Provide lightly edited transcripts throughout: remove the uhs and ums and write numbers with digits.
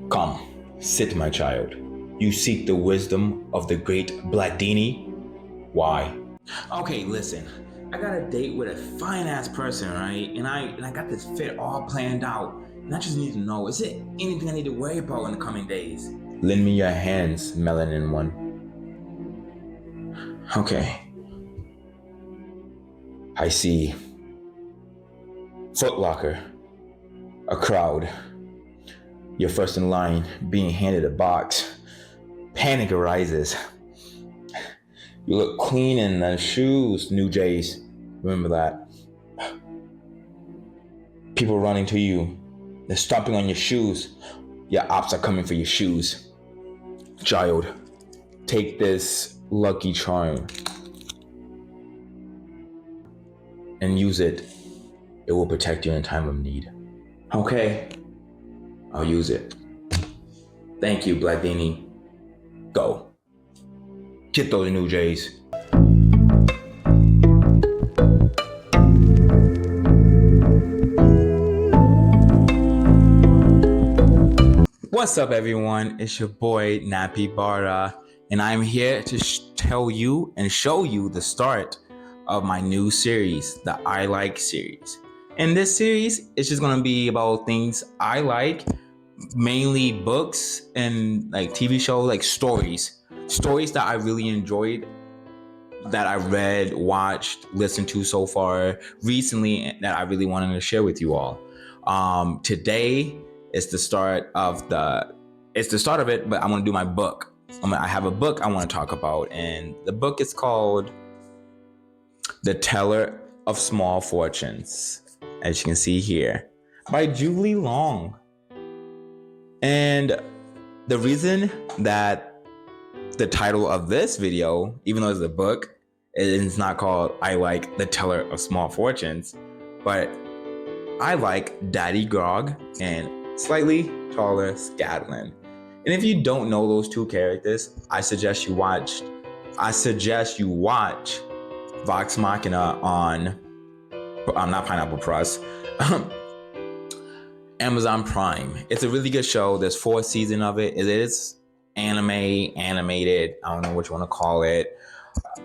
Come, sit, my child. You seek the wisdom of the great Bladini? Why? Okay, listen. I got a date with a fine ass person, right? And I got this fit all planned out. And I just need to know, is it anything I need to worry about in the coming days? Lend me your hands, melanin one. Okay. I see. Footlocker. A crowd. You're first in line, being handed a box. Panic arises. You look clean in the shoes, New Jays. Remember that. People running to you. They're stomping on your shoes. Your ops are coming for your shoes. Child, take this lucky charm and use it. It will protect you in time of need. Okay, I'll use it. Thank you, Bladini. Go. Get those New Jays. What's up, everyone? It's your boy Nappy Barra, and I'm here to tell you and show you the start of my new series, the I Like series. In this series, it's just gonna be about things I like, mainly books and like TV shows, like stories that I really enjoyed, that I read, watched, listened to so far recently, that I really wanted to share with you all. Today is the start of it, but I'm gonna do my book. I have a book I want to talk about, and the book is called The Teller of Small Fortunes, as you can see here, by Julie Long. And the reason that the title of this video, even though it's a book, it's not called I Like The Teller of Small Fortunes, but I like Daddy Grog and slightly taller Scanlan. And if you don't know those two characters, I suggest you watch Vox Machina on not Pineapple Plus, Amazon Prime. It's a really good show. There's 4 seasons of it. It is animated. I don't know what you want to call it,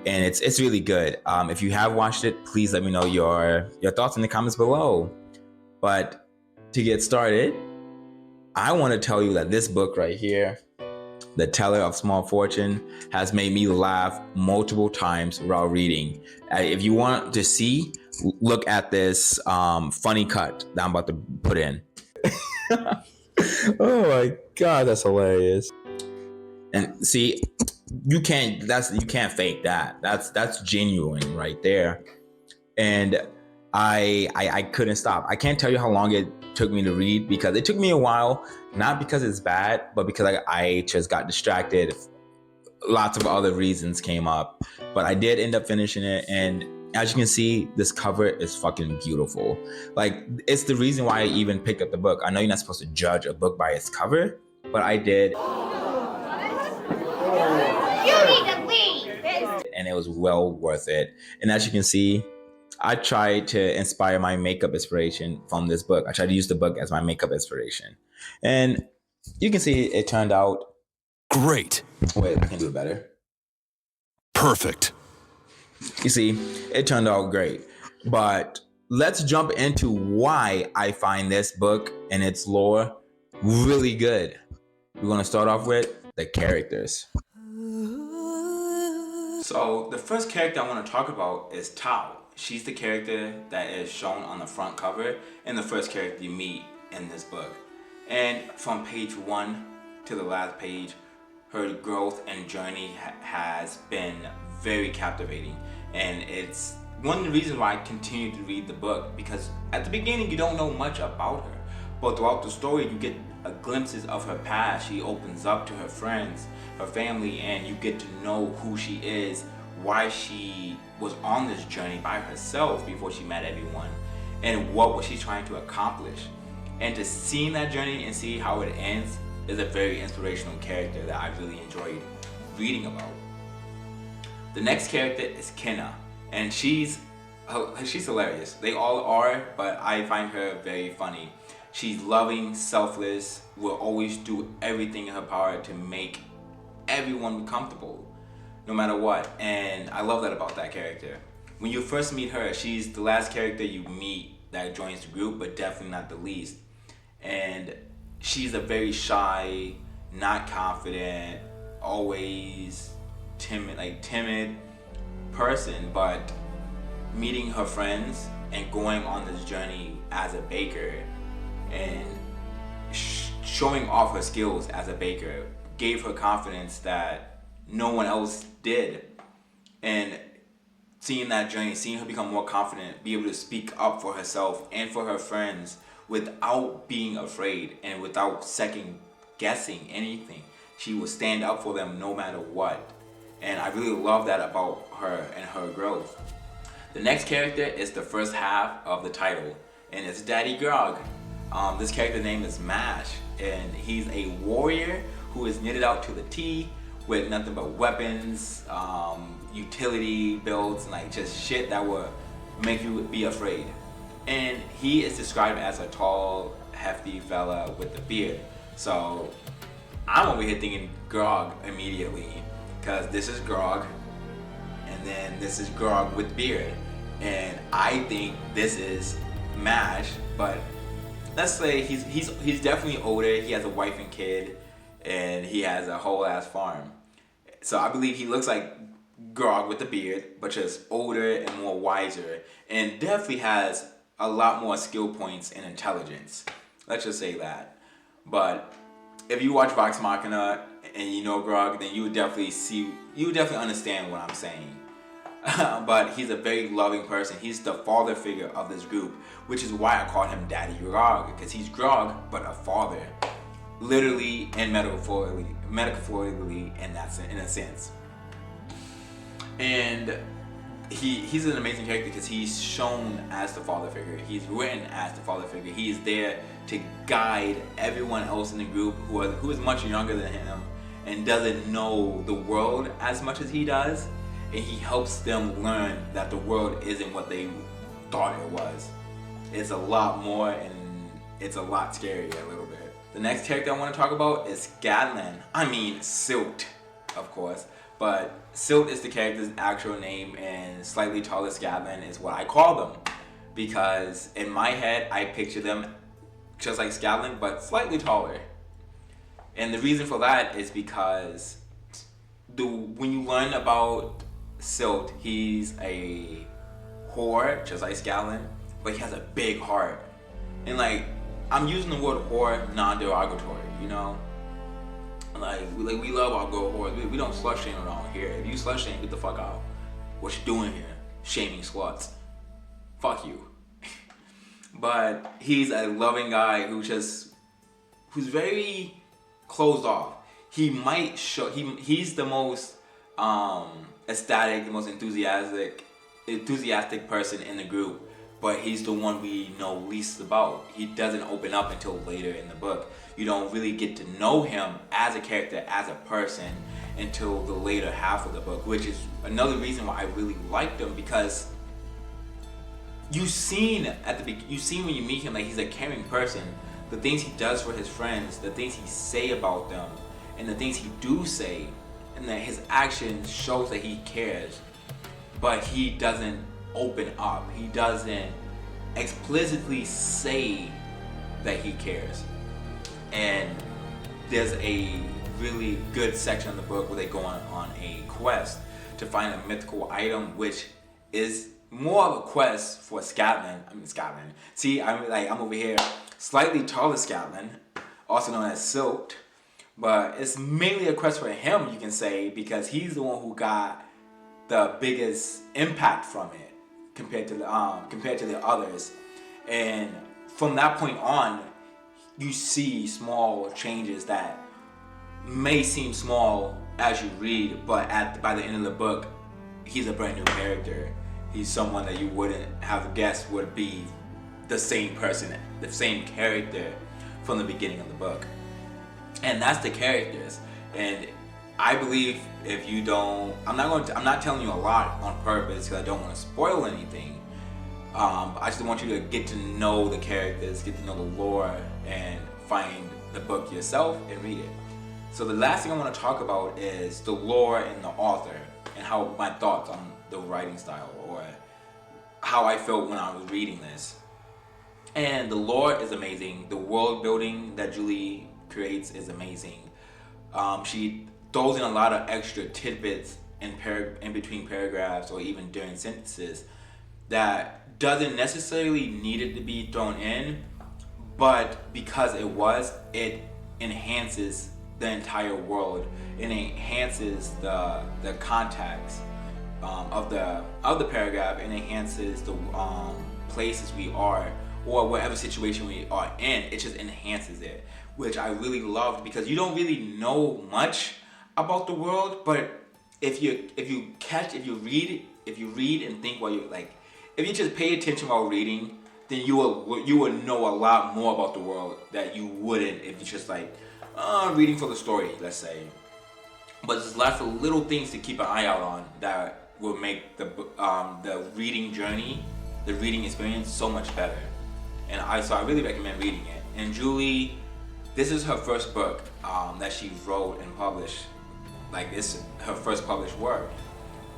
and it's really good. If you have watched it, please let me know your thoughts in the comments below. But to get started, I want to tell you that this book right here, The Teller of Small Fortune, has made me laugh multiple times while reading. If you want to see, look at this funny cut that I'm about to put in. Oh my god, that's hilarious. And see, you can't fake that. That's genuine right there. And I couldn't stop. I can't tell you how long it took me to read, because it took me a while, not because it's bad, but because I just got distracted. Lots of other reasons came up, but I did end up finishing it. And as you can see, this cover is fucking beautiful. Like, it's the reason why I even picked up the book. I know you're not supposed to judge a book by its cover, but I did. You need to leave. And it was well worth it. And as you can see, I tried to inspire my makeup inspiration from this book. I tried to use the book as my makeup inspiration. And you can see it turned out great. Wait, I can do it better. Perfect. You see, it turned out great. But let's jump into why I find this book and its lore really good. We're going to start off with the characters. So the first character I want to talk about is Tao. She's the character that is shown on the front cover and the first character you meet in this book. And from page 1 to the last page, her growth and journey has been very captivating. And it's one of the reasons why I continue to read the book, because at the beginning you don't know much about her, but throughout the story you get glimpses of her past. She opens up to her friends, her family, and you get to know who she is, why she was on this journey by herself before she met everyone, and what was she trying to accomplish. And to see that journey and see how it ends is a very inspirational character that I really enjoyed reading about. The next character is Kenna, and she's hilarious. They all are, but I find her very funny. She's loving, selfless, will always do everything in her power to make everyone comfortable, no matter what. And I love that about that character. When you first meet her, she's the last character you meet that joins the group, but definitely not the least. And she's a very shy, not confident, always timid person, but meeting her friends and going on this journey as a baker and showing off her skills as a baker gave her confidence that no one else did. And seeing that journey, seeing her become more confident, be able to speak up for herself and for her friends without being afraid and without second guessing anything. She will stand up for them no matter what. And I really love that about her and her growth. The next character is the first half of the title, and it's Daddy Grog. This character name is Mash, and he's a warrior who is knitted out to the T with nothing but weapons, utility builds, and like just shit that would make you be afraid. And he is described as a tall, hefty fella with a beard. So I'm over here thinking Grog immediately, because this is Grog, and then this is Grog with beard. And I think this is Mash, but let's say he's definitely older. He has a wife and kid, and he has a whole ass farm. So I believe he looks like Grog with the beard, but just older and more wiser, and definitely has a lot more skill points and intelligence. Let's just say that. But if you watch Vox Machina and you know Grog, then you would definitely understand what I'm saying. But he's a very loving person. He's the father figure of this group, which is why I call him Daddy Grog, because he's Grog, but a father, literally and metaphorically in a sense. And he's an amazing character because he's shown as the father figure. He's written as the father figure. He's there to guide everyone else in the group who is much younger than him and doesn't know the world as much as he does. And he helps them learn that the world isn't what they thought it was. It's a lot more, and it's a lot scarier a little bit. The next character I want to talk about is Scanlan. I mean Silt, of course. But Silt is the character's actual name, and slightly taller Scanlan is what I call them. Because in my head, I picture them just like Scanlan, but slightly taller. And the reason for that is because when you learn about Silt, he's a whore, just like Scanlan, but he has a big heart. And like, I'm using the word whore non-derogatory, you know? Like we love our girl whores. We don't slut shame around here. If you slut shame, get the fuck out. What you doing here? Shaming sluts. Fuck you. But he's a loving guy who's very closed off. He might show he's the most ecstatic, the most enthusiastic person in the group, but he's the one we know least about. He doesn't open up until later in the book. You don't really get to know him as a character, as a person, until the later half of the book, which is another reason why I really liked him, because you seen when you meet him, like, he's a caring person. The things he does for his friends, the things he say about them, and the things he do say, and that his actions shows that he cares, but he doesn't open up. He doesn't explicitly say that he cares. And there's a really good section of the book where they go on a quest to find a mythical item, which is more of a quest for Scanlan. See, I'm over here, slightly taller Scanlan, also known as Silt, but it's mainly a quest for him, you can say, because he's the one who got the biggest impact from it compared to the others. And from that point on, you see small changes that may seem small as you read, but by the end of the book, he's a brand new character. He's someone that you wouldn't have guessed would be the same person, the same character from the beginning of the book. And that's the characters. And I believe if you don't, I'm not telling you a lot on purpose because I don't want to spoil anything. I just want you to get to know the characters, get to know the lore, and find the book yourself and read it. So the last thing I want to talk about is the lore and the author, and how my thoughts on the writing style, or how I felt when I was reading this. And the lore is amazing. The world building that Julie creates is amazing. She throws in a lot of extra tidbits in between paragraphs, or even during sentences, that doesn't necessarily need it to be thrown in, but because it enhances the entire world. It enhances the context of the paragraph, and enhances the places we are, or whatever situation we are in. It just enhances it, which I really loved, because you don't really know much about the world, but if you read and think while you like, if you just pay attention while reading, then you will know a lot more about the world that you wouldn't if you just like reading for the story, let's say. But there's lots of little things to keep an eye out on that will make the reading journey, the reading experience, so much better. And I really recommend reading it. And Julie, this is her first book that she wrote and published. Like, it's her first published work,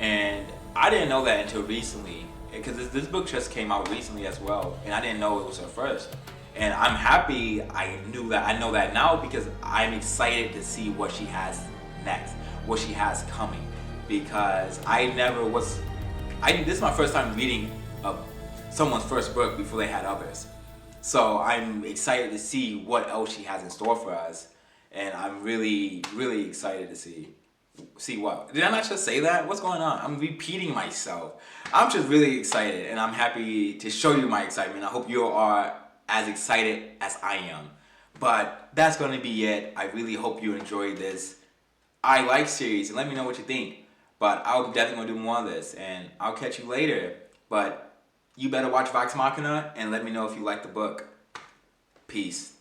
and I didn't know that until recently, because this book just came out recently as well, and I didn't know it was her first. And I'm happy I know that now, because I'm excited to see what she has next, what she has coming, because this is my first time reading someone's first book before they had others. So I'm excited to see what else she has in store for us, and I'm really, really excited to see what. Did I not just say that? What's going on? I'm repeating myself. I'm just really excited, and I'm happy to show you my excitement. I hope you are as excited as I am. But that's going to be it. I really hope you enjoyed this I Like series, and let me know what you think. But I'll definitely going to do more of this, and I'll catch you later. But you better watch Vox Machina, and let me know if you like the book. Peace.